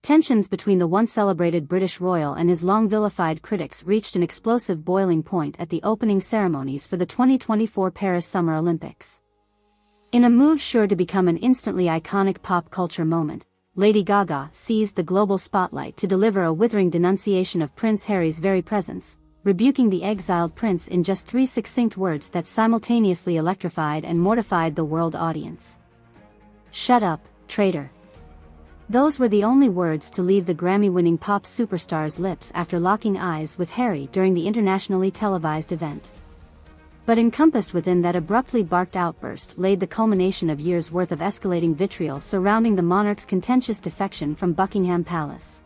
Tensions between the once celebrated British royal and his long vilified critics reached an explosive boiling point at the opening ceremonies for the 2024 Paris Summer Olympics. In a move sure to become an instantly iconic pop culture moment, Lady Gaga seized the global spotlight to deliver a withering denunciation of Prince Harry's very presence, rebuking the exiled prince in just 3 succinct words that simultaneously electrified and mortified the world audience. "Shut up, traitor." Those were the only words to leave the Grammy-winning pop superstar's lips after locking eyes with Harry during the internationally televised event. But encompassed within that abruptly barked outburst laid the culmination of years' worth of escalating vitriol surrounding the monarch's contentious defection from Buckingham Palace.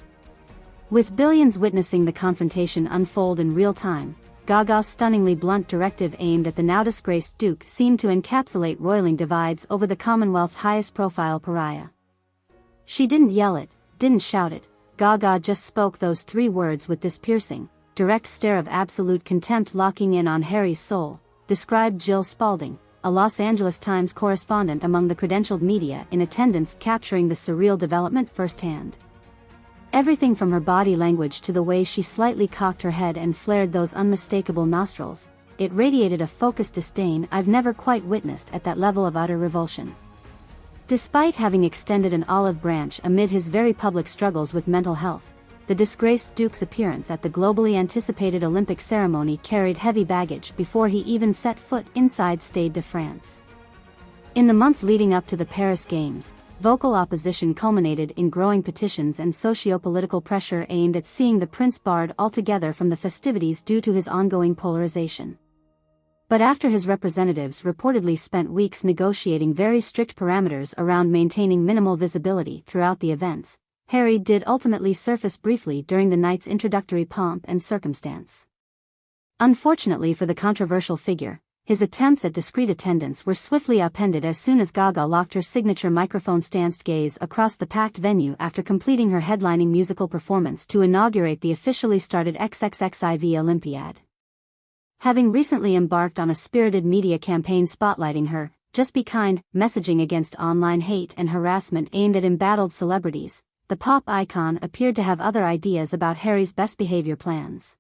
With billions witnessing the confrontation unfold in real time, Gaga's stunningly blunt directive aimed at the now-disgraced Duke seemed to encapsulate roiling divides over the Commonwealth's highest-profile pariah. She didn't yell it, didn't shout it, Gaga just spoke those 3 words with this piercing, direct stare of absolute contempt locking in on Harry's soul, described Jill Spaulding, a Los Angeles Times correspondent among the credentialed media in attendance capturing the surreal development firsthand. Everything from her body language to the way she slightly cocked her head and flared those unmistakable nostrils, it radiated a focused disdain I've never quite witnessed at that level of utter revulsion. Despite having extended an olive branch amid his very public struggles with mental health, the disgraced Duke's appearance at the globally anticipated Olympic ceremony carried heavy baggage before he even set foot inside Stade de France. In the months leading up to the Paris Games, vocal opposition culminated in growing petitions and socio-political pressure aimed at seeing the prince barred altogether from the festivities due to his ongoing polarization. But after his representatives reportedly spent weeks negotiating very strict parameters around maintaining minimal visibility throughout the events, Harry did ultimately surface briefly during the night's introductory pomp and circumstance. Unfortunately for the controversial figure, his attempts at discreet attendance were swiftly upended as soon as Gaga locked her signature microphone-stanced gaze across the packed venue after completing her headlining musical performance to inaugurate the officially started XXXIV Olympiad. Having recently embarked on a spirited media campaign spotlighting her "Just Be Kind" messaging against online hate and harassment aimed at embattled celebrities, the pop icon appeared to have other ideas about Harry's best behavior plans.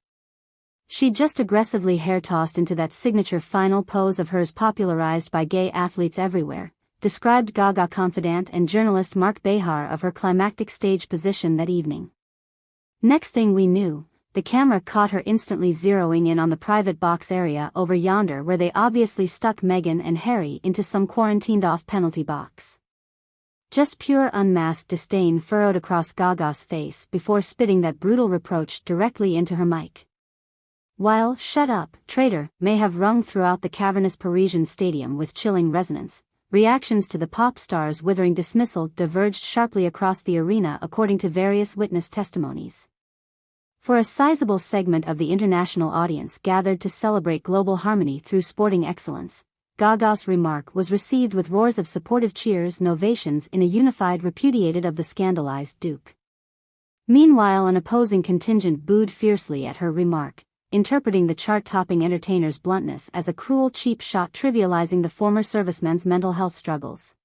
She just aggressively hair-tossed into that signature final pose of hers popularized by gay athletes everywhere, described Gaga confidant and journalist Mark Behar of her climactic stage position that evening. Next thing we knew, the camera caught her instantly zeroing in on the private box area over yonder where they obviously stuck Meghan and Harry into some quarantined-off penalty box. Just pure unmasked disdain furrowed across Gaga's face before spitting that brutal reproach directly into her mic. While "Shut up, traitor" may have rung throughout the cavernous Parisian stadium with chilling resonance, reactions to the pop star's withering dismissal diverged sharply across the arena according to various witness testimonies. For a sizable segment of the international audience gathered to celebrate global harmony through sporting excellence, Gaga's remark was received with roars of supportive cheers and ovations in a unified repudiated of the scandalized Duke. Meanwhile, an opposing contingent booed fiercely at her remark, interpreting the chart-topping entertainer's bluntness as a cruel cheap shot trivializing the former serviceman's mental health struggles.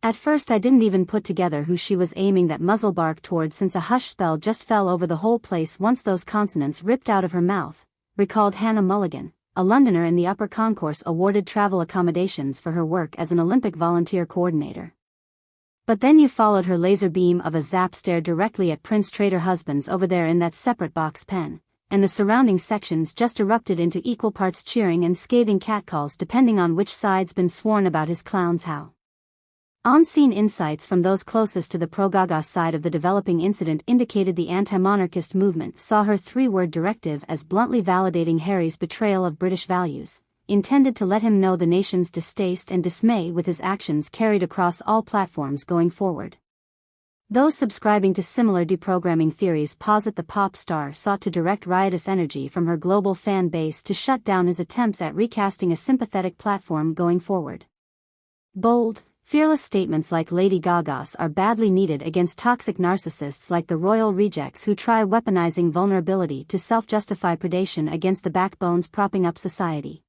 At first I didn't even put together who she was aiming that muzzle bark toward, since a hush spell just fell over the whole place once those consonants ripped out of her mouth, recalled Hannah Mulligan, a Londoner in the upper concourse awarded travel accommodations for her work as an Olympic volunteer coordinator. But then you followed her laser beam of a zap stare directly at Prince Traitor husbands over there in that separate box pen, and the surrounding sections just erupted into equal parts cheering and scathing catcalls depending on which side's been sworn about his clown's how. On-scene insights from those closest to the pro-Gaga side of the developing incident indicated the anti-monarchist movement saw her 3-word directive as bluntly validating Harry's betrayal of British values, intended to let him know the nation's distaste and dismay with his actions carried across all platforms going forward. Those subscribing to similar deprogramming theories posit the pop star sought to direct riotous energy from her global fan base to shut down his attempts at recasting a sympathetic platform going forward. Bold, fearless statements like Lady Gaga's are badly needed against toxic narcissists like the royal rejects who try weaponizing vulnerability to self-justify predation against the backbones propping up society.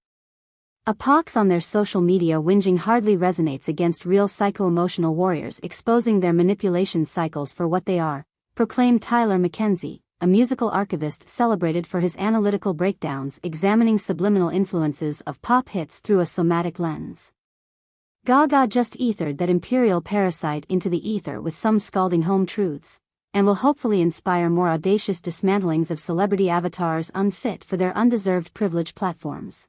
A pox on their social media whinging hardly resonates against real psycho-emotional warriors exposing their manipulation cycles for what they are, proclaimed Tyler Mackenzie, a musical archivist celebrated for his analytical breakdowns examining subliminal influences of pop hits through a somatic lens. Gaga just ethered that imperial parasite into the ether with some scalding home truths, and will hopefully inspire more audacious dismantlings of celebrity avatars unfit for their undeserved privileged platforms.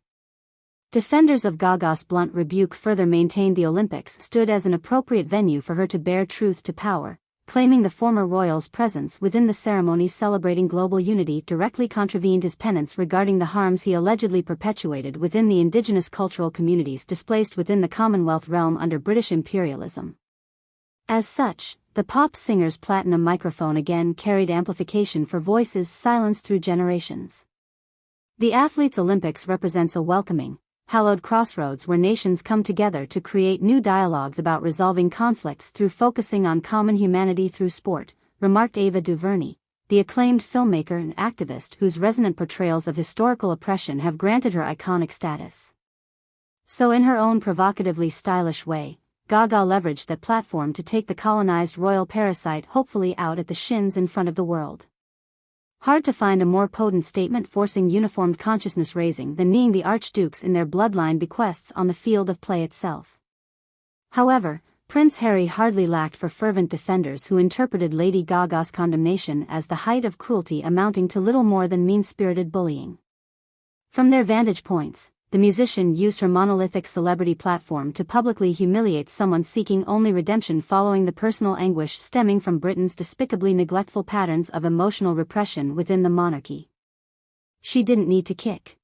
Defenders of Gaga's blunt rebuke further maintained the Olympics stood as an appropriate venue for her to bear truth to power, claiming the former royal's presence within the ceremonies celebrating global unity directly contravened his penance regarding the harms he allegedly perpetuated within the indigenous cultural communities displaced within the Commonwealth realm under British imperialism. As such, the pop singer's platinum microphone again carried amplification for voices silenced through generations. The athletes' Olympics represents a welcoming, hallowed crossroads where nations come together to create new dialogues about resolving conflicts through focusing on common humanity through sport, remarked Ava DuVernay, the acclaimed filmmaker and activist whose resonant portrayals of historical oppression have granted her iconic status. So in her own provocatively stylish way, Gaga leveraged that platform to take the colonized royal parasite hopefully out at the shins in front of the world. Hard to find a more potent statement forcing uniformed consciousness raising than kneeing the archdukes in their bloodline bequests on the field of play itself. However, Prince Harry hardly lacked for fervent defenders who interpreted Lady Gaga's condemnation as the height of cruelty amounting to little more than mean-spirited bullying. From their vantage points, the musician used her monolithic celebrity platform to publicly humiliate someone seeking only redemption following the personal anguish stemming from Britain's despicably neglectful patterns of emotional repression within the monarchy. She didn't need to kick.